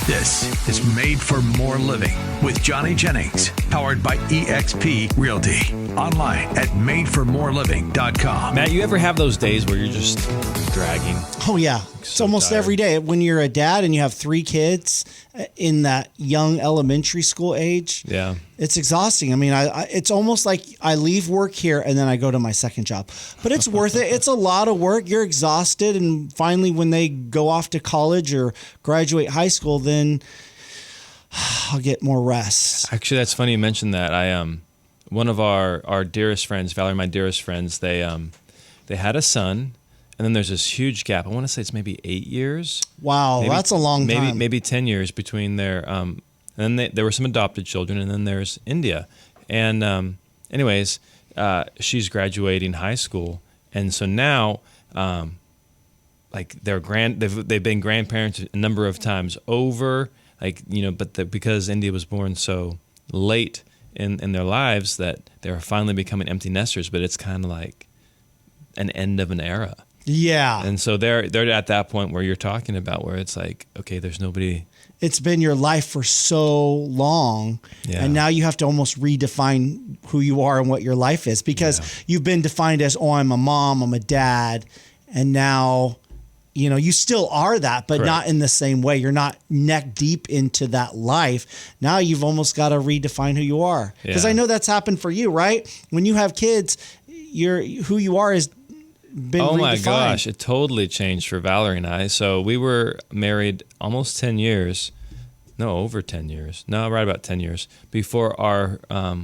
This is Made for More Living with Johnny Jennings, powered by eXp Realty. Online at madeformoreliving.com. Matt, you ever have those days where you're just dragging? Oh, yeah. It's almost tired. Every day. When you're a dad and you have 3 kids in that young elementary school age, yeah, it's exhausting. I mean, it's almost like I leave work here and then I go to my second job. But it's worth it. It's a lot of work. You're exhausted. And finally, when they go off to college or graduate high school, then I'll get more rest. Actually, that's funny you mentioned that. One of our dearest friends, Valerie, my dearest friends, they had a son. And then there's this huge gap. I want to say it's maybe 8 years. Wow, that's a long time. Maybe 10 years between their. And then there were some adopted children, and then there's India. And anyways, she's graduating high school, and so now, like they've been grandparents a number of times over. Like but because India was born so late in their lives that they're finally becoming empty nesters. But it's kind of like an end of an era. Yeah. And so they're at that point where you're talking about where it's like, okay, there's nobody. It's been your life for so long. Yeah. And now you have to almost redefine who you are and what your life is because you've been defined as, oh, I'm a mom, I'm a dad. And now, you still are that, but not in the same way. You're not neck deep into that life. Now you've almost got to redefine who you are. Because I know that's happened for you, right? When you have kids, who you are is been redefined. My gosh, it totally changed for Valerie and I. So we were married almost 10 years. No, over 10 years. No, right about 10 years before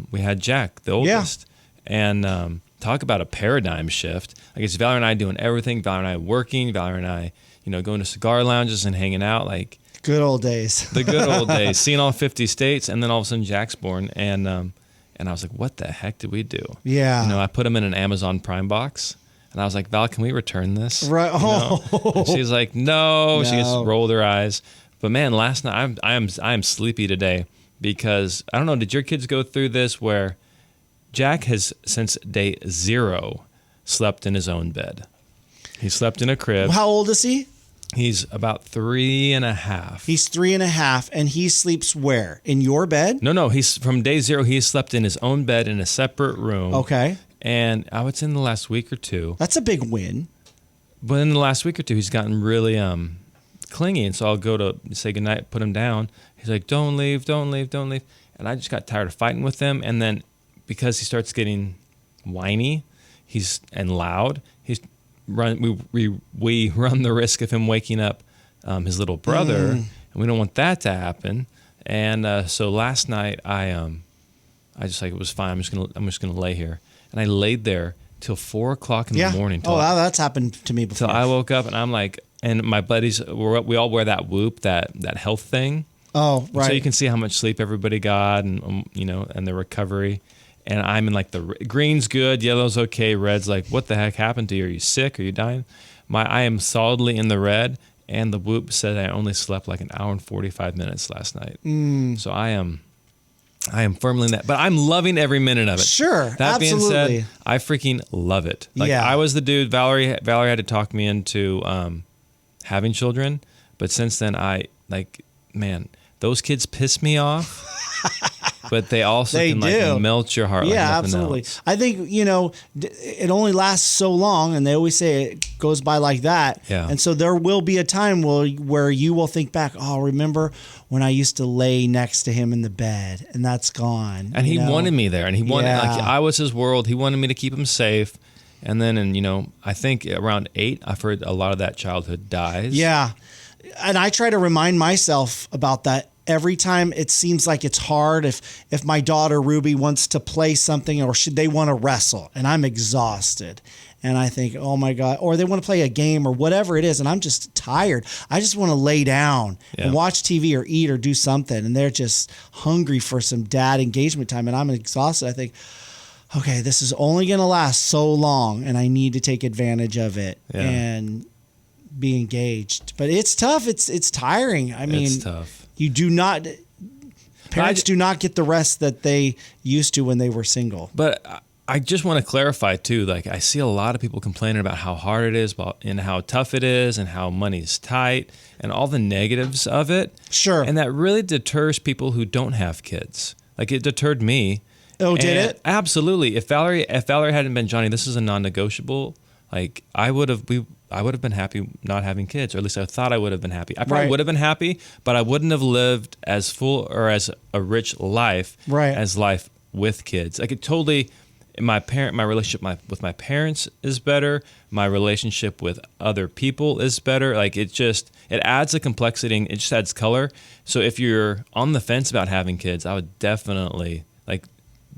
we had Jack, the oldest. Yeah. And talk about a paradigm shift. I guess Valerie and I doing everything. Valerie and I working. Valerie and I, going to cigar lounges and hanging out. Like good old days. The good old days. Seeing all 50 states. And then all of a sudden Jack's born. And I was like, what the heck did we do? Yeah. I put him in an Amazon Prime box. And I was like, Val, can we return this? Right. And she's like, no. She just rolled her eyes. But man, last night I am sleepy today because I don't know. Did your kids go through this where Jack has since day 0 slept in his own bed? He slept in a crib. How old is he? He's about 3.5. He's 3.5, and he sleeps where? In your bed? No. He's from day 0. He slept in his own bed in a separate room. Okay. And I would say in the last week or two. That's a big win. But in the last week or two, he's gotten really clingy. And so I'll go to say goodnight, put him down. He's like, don't leave, don't leave, don't leave. And I just got tired of fighting with him. And then because he starts getting whiny and loud, we run the risk of him waking up his little brother. And we don't want that to happen. And so last night, I just like, it was fine. I'm just gonna lay here. And I laid there till 4 o'clock in the morning. That's happened to me before. Till I woke up and I'm like, and my buddies, we all wear that Whoop, that health thing. Oh, right. So you can see how much sleep everybody got and, and the recovery. And I'm in like the green's good, yellow's okay, red's like, what the heck happened to you? Are you sick? Are you dying? I am solidly in the red. And the Whoop said I only slept like an hour and 45 minutes last night. So I am firmly in that, but I'm loving every minute of it. Sure, that absolutely. being said, I freaking love it. I was the dude. Valerie had to talk me into having children, but since then those kids piss me off. But they also can melt your heart. Yeah, like absolutely. Else. I think, it only lasts so long, and they always say it goes by like that. Yeah. And so there will be a time where you will think back, oh, remember when I used to lay next to him in the bed, and that's gone. And he wanted me there, and he wanted, I was his world. He wanted me to keep him safe. And then, I think around 8, I've heard a lot of that childhood dies. Yeah. And I try to remind myself about that. Every time it seems like it's hard, if my daughter Ruby wants to play something or should they want to wrestle and I'm exhausted and I think, oh my God, or they want to play a game or whatever it is and I'm just tired. I just want to lay down and watch TV or eat or do something. And they're just hungry for some dad engagement time and I'm exhausted. I think, okay, this is only going to last so long and I need to take advantage of it and be engaged. But it's tough. It's tiring. I mean, it's tough. Parents do not get the rest that they used to when they were single. But I just want to clarify too, like I see a lot of people complaining about how hard it is and how tough it is and how money's tight and all the negatives of it. Sure. And that really deters people who don't have kids. Like it deterred me. Oh, did it? Absolutely. If Valerie hadn't been, Johnny, this is a non-negotiable, like I would have been happy not having kids, or at least I thought I would have been happy. I probably would have been happy, but I wouldn't have lived as full or as a rich life as life with kids. Like it totally, my relationship with my parents is better. My relationship with other people is better. Like it adds a complexity. It just adds color. So if you're on the fence about having kids, I would definitely like.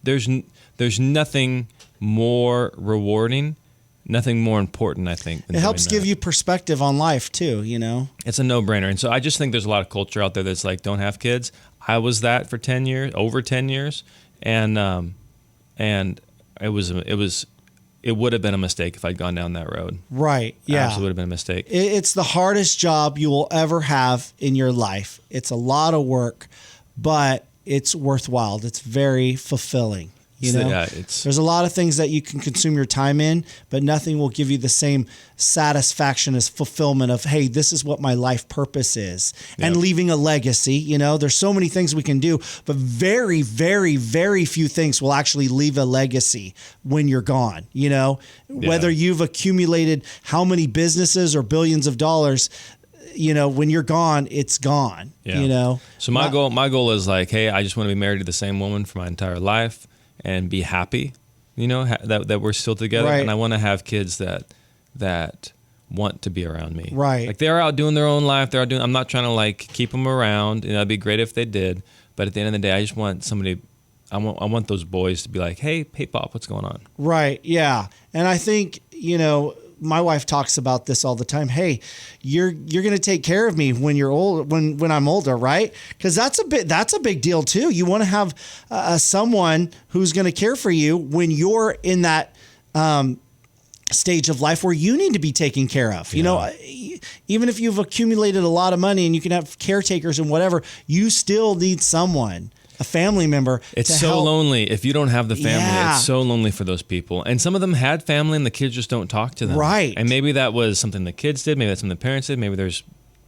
There's nothing more rewarding, nothing more important, I think. It helps give you perspective on life too, you know? It's a no-brainer. And so I just think there's a lot of culture out there that's like, don't have kids. I was that for 10 years, over 10 years. And it would have been a mistake if I'd gone down that road. Right. Yeah. Absolutely would have been a mistake. It's the hardest job you will ever have in your life. It's a lot of work, but it's worthwhile. It's very fulfilling. You know, there's a lot of things that you can consume your time in, but nothing will give you the same satisfaction as fulfillment of, hey, this is what my life purpose is, and leaving a legacy. You know, there's so many things we can do, but very, very, very few things will actually leave a legacy when you're gone. You know, whether you've accumulated how many businesses or billions of dollars, you know, when you're gone, it's gone. Yeah. You know, so my goal is like, hey, I just want to be married to the same woman for my entire life and be happy, you know, that we're still together. Right. And I want to have kids that want to be around me. Right. Like they're out doing their own life. I'm not trying to like keep them around. You know, it'd be great if they did. But at the end of the day, I just want somebody, I want those boys to be like, hey, Pop, what's going on? Right. Yeah. And I think, you know, my wife talks about this all the time. Hey, you're going to take care of me when you're old, when I'm older, right? Because that's a big deal too. You want to have someone who's going to care for you when you're in that stage of life where you need to be taken care of. You know, even if you've accumulated a lot of money and you can have caretakers and whatever, you still need someone. A family member. It's so lonely if you don't have the family. Yeah. It's so lonely for those people. And some of them had family and the kids just don't talk to them. Right. And maybe that was something the kids did. Maybe that's something the parents did. Maybe there's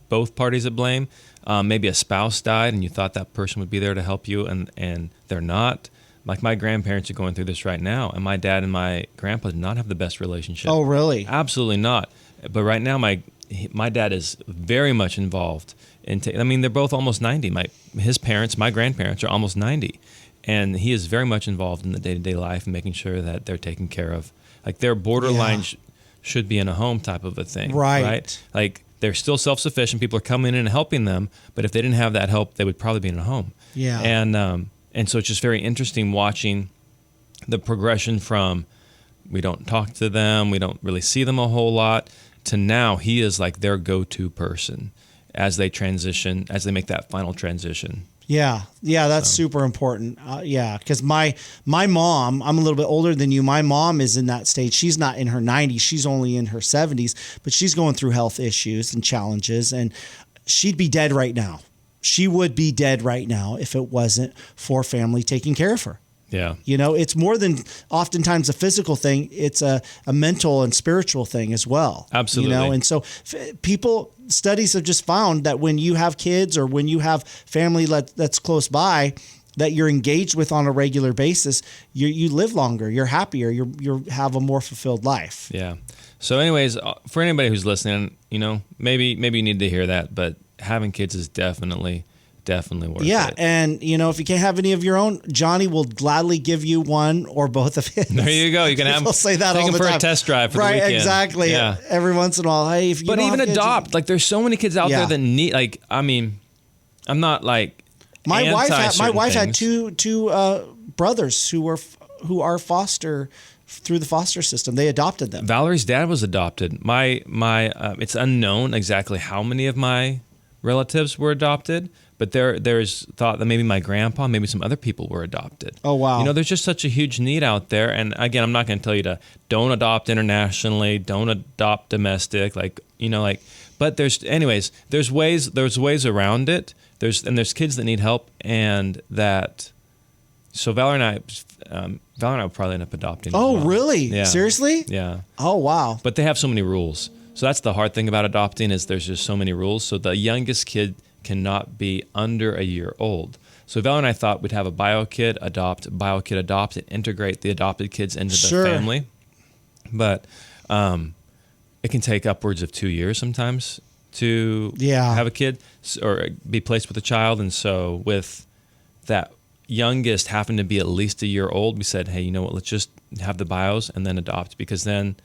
both parties at blame. Maybe a spouse died and you thought that person would be there to help you and they're not. Like my grandparents are going through this right now, and my dad and my grandpa do not have the best relationship. Oh, really? Absolutely not. But right now my dad is very much involved. I mean, they're both almost 90. My grandparents are almost 90. And he is very much involved in the day-to-day life and making sure that they're taken care of. Like their borderline should be in a home type of a thing. Right. Like they're still self-sufficient. People are coming in and helping them. But if they didn't have that help, they would probably be in a home. Yeah. And so it's just very interesting watching the progression from we don't talk to them, we don't really see them a whole lot, to now he is like their go-to person as they transition, as they make that final transition. Yeah, that's super important. Because my mom, I'm a little bit older than you. My mom is in that stage. She's not in her 90s. She's only in her 70s, but she's going through health issues and challenges, and she'd be dead right now. She would be dead right now if it wasn't for family taking care of her. Yeah. You know, it's more than oftentimes a physical thing. It's a mental and spiritual thing as well. Absolutely. You know, and so studies have just found that when you have kids or when you have family that's close by that you're engaged with on a regular basis, you live longer, you're happier, you have a more fulfilled life. Yeah. So anyways, for anybody who's listening, you know, maybe you need to hear that, but having kids is definitely worth it. Yeah, and you know, if you can't have any of your own, Johnny will gladly give you one or both of his. There you go. You can have. People say that all the time. Take them for a test drive for the weekend. Right, exactly. Yeah. Every once in a while, hey, if you but don't even have kids, adopt. Like, there's so many kids out there that need. Like, I mean, I'm not like. My wife had two brothers who are foster through the foster system. They adopted them. Valerie's dad was adopted. My it's unknown exactly how many of my relatives were adopted. But there's thought that maybe my grandpa, maybe some other people were adopted. Oh, wow. You know, there's just such a huge need out there. And again, I'm not going to tell you to don't adopt internationally, don't adopt domestic, like, you know, like, but there's ways around it. There's kids that need help and that So Valerie and I will probably end up adopting. Oh, as well. really? Yeah. Seriously? Yeah. Oh, wow. But they have so many rules. So that's the hard thing about adopting is there's just so many rules. So the youngest kid cannot be under a year old. So Valerie and I thought we'd have a bio kid adopt, and integrate the adopted kids into the family. But it can take upwards of 2 years sometimes to have a kid or be placed with a child. And so with that youngest having to be at least a year old, we said, hey, you know what, let's just have the bios and then adopt, because then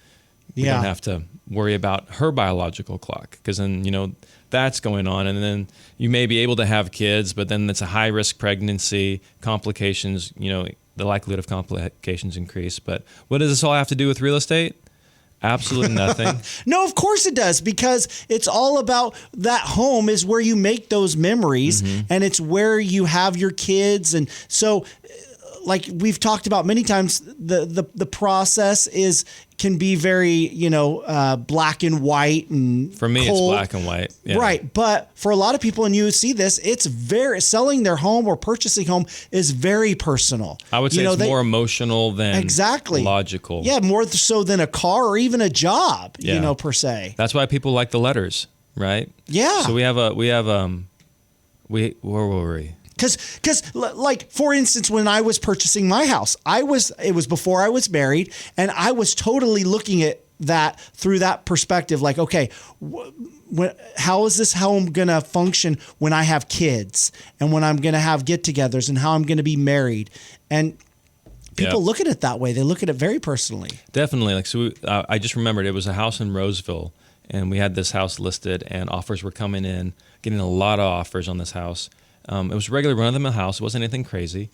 we don't have to worry about her biological clock, because then, that's going on. And then you may be able to have kids, but then it's a high risk pregnancy, complications, the likelihood of complications increase. But what does this all have to do with real estate? Absolutely nothing. No, of course it does, because it's all about that home is where you make those memories, and it's where you have your kids. And so, like we've talked about many times, the process can be very, black and white and for me, cold. It's black and white. Yeah. Right. But for a lot of people, and you see this, it's selling their home or purchasing home is very personal. I would say it's more emotional than logical. Yeah. More so than a car or even a job, per se. That's why people like the letters, right? Yeah. So where were we? Because, like, for instance, when I was purchasing my house, it was before I was married, and I was totally looking at that through that perspective. Like, okay, how is this home going to function when I have kids and when I'm going to have get-togethers and how I'm going to be married? And people look at it that way. They look at it very personally. Definitely. Like, so I just remembered it was a house in Roseville, and we had this house listed, and offers were coming in, getting a lot of offers on this house. It was a regular run-of-the-mill house. It wasn't anything crazy,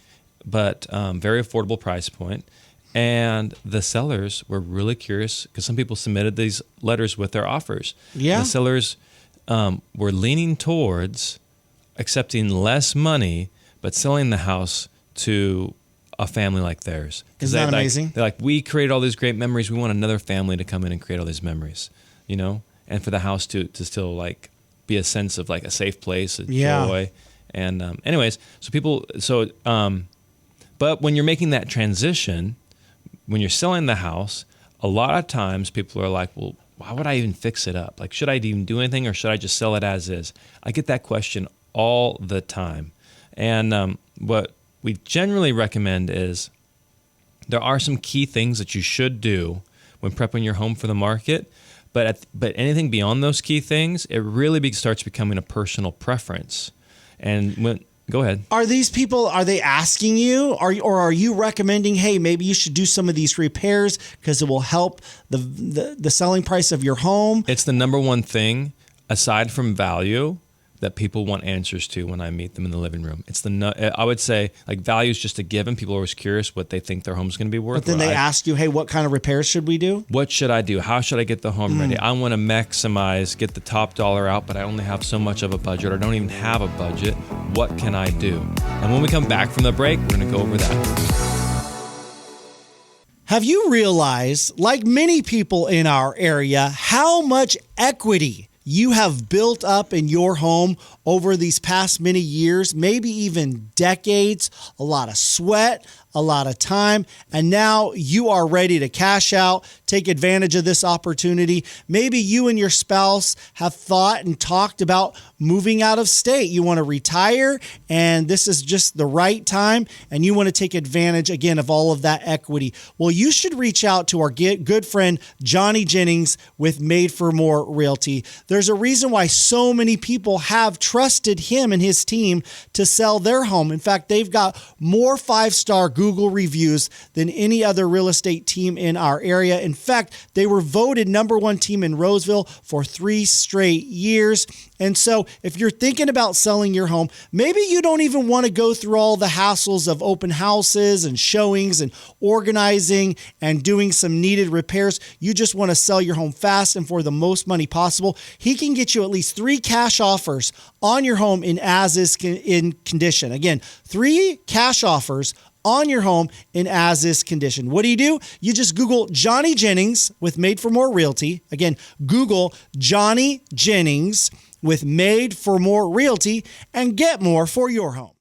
but very affordable price point. And the sellers were really curious, because some people submitted these letters with their offers. Yeah. The sellers were leaning towards accepting less money, but selling the house to a family like theirs. Isn't that amazing? They're like, we created all these great memories. We want another family to come in and create all these memories, and for the house to still be a sense of a safe place, joy. And anyways, but when you're making that transition, when you're selling the house, a lot of times people are like, well, why would I even fix it up? Like, should I even do anything, or should I just sell it as is? I get that question all the time. And what we generally recommend is there are some key things that you should do when prepping your home for the market. But anything beyond those key things, it really starts becoming a personal preference. And go ahead. Are these people, are they asking you, or are you recommending, hey, maybe you should do some of these repairs because it will help the selling price of your home? It's the number one thing, aside from value, that people want answers to when I meet them in the living room. I would say value is just a given. People are always curious what they think their home's going to be worth. But then they ask you, hey, what kind of repairs should we do? What should I do? How should I get the home ready? I want to get the top dollar out, but I only have so much of a budget, or don't even have a budget. What can I do? And when we come back from the break, we're going to go over that. Have you realized, like many people in our area, how much equity you have built up in your home over these past many years, maybe even decades? A lot of sweat, a lot of time, and now you are ready to cash out, take advantage of this opportunity. Maybe you and your spouse have thought and talked about moving out of state. You want to retire, and this is just the right time, and you want to take advantage, again, of all of that equity. Well, you should reach out to our good friend, Johnny Jennings with Made for More Realty. There's a reason why so many people have trusted him and his team to sell their home. In fact, they've got more 5-star Google reviews than any other real estate team in our area. In fact, they were voted number one team in Roseville for 3 straight years. And so if you're thinking about selling your home, maybe you don't even want to go through all the hassles of open houses and showings and organizing and doing some needed repairs. You just want to sell your home fast and for the most money possible. He can get you at least 3 cash offers on your home in as-is condition. Again, 3 cash offers on your home in as-is condition. What do? You just Google Johnny Jennings with Made for More Realty. Again, Google Johnny Jennings with Made for More Realty and get more for your home.